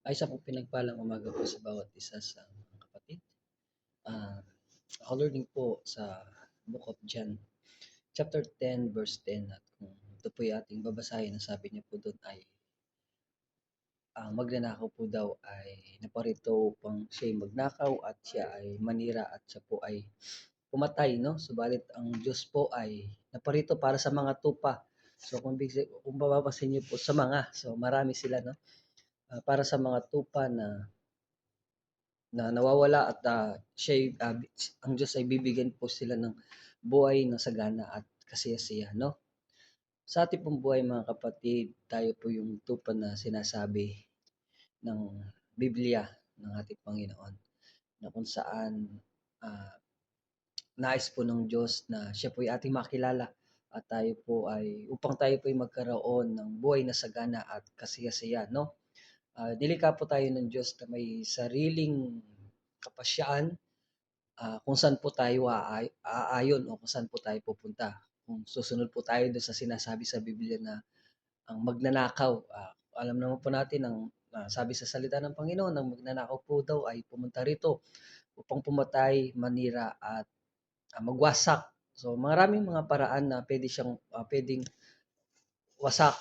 Ay sa pinagpalang umaga po sa bawat isa sa mga kapatid. Ah, According po sa Book of John, chapter 10, verse 10, at kung ito po yung ating babasahin, ang sabi niya po doon ay ang magnanakaw po daw ay naparito upang siya ay magnakaw at siya ay manira at siya po ay pumatay, no? Subalit ang Diyos po ay naparito para sa mga tupa. So kung bababasin niyo po sa mga, so marami sila, no? Para sa mga tupa na nawawala at ang Diyos ay bibigyan po sila ng buhay na sagana at kasiyasiya, no? Sa ating pong buhay mga kapatid, tayo po yung tupa na sinasabi ng Biblia ng ating Panginoon na kung saan ah, nais po ng Diyos na siya po ay ating makilala at tayo po ay upang tayo po ay magkaroon ng buhay na sagana at kasiyasiya, no? Nilikha po tayo ng Diyos na may sariling kapasyaan kung saan po tayo aayon o kung saan po tayo pupunta. Kung susunod po tayo doon sa sinasabi sa Biblia na ang magnanakaw, alam naman po natin ang sabi sa salita ng Panginoon, ang magnanakaw po daw ay pumunta rito upang pumatay, manira at magwasak. So maraming mga paraan na pwedeng wasak.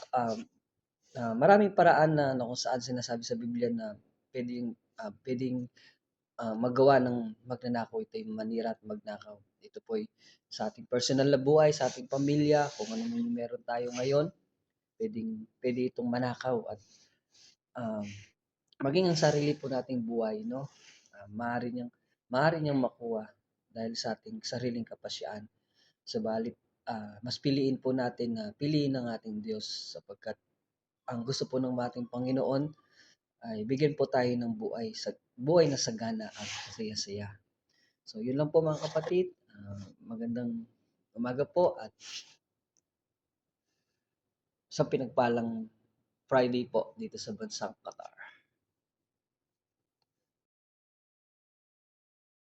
Maraming paraan na kung saan sinasabi sa Biblia na pwedeng magawa ng magnanakaw. Ito yung manira at magnakaw. Ito po ay sa ating personal na buhay, sa ating pamilya, kung ano man yung meron tayo ngayon, pwede itong manakaw at um, maging ang sarili po nating buhay, no? Maaari niyang makuha dahil sa ating sariling kapasyaan. Subalit, mas piliin po natin na piliin ng ating Diyos sapagkat ang gusto po ng ating Panginoon ay bigyan po tayo ng buhay na sagana at kasaya-saya. So, yun lang po mga kapatid. Magandang umaga po at sa pinagpalang Friday po dito sa bansang Qatar.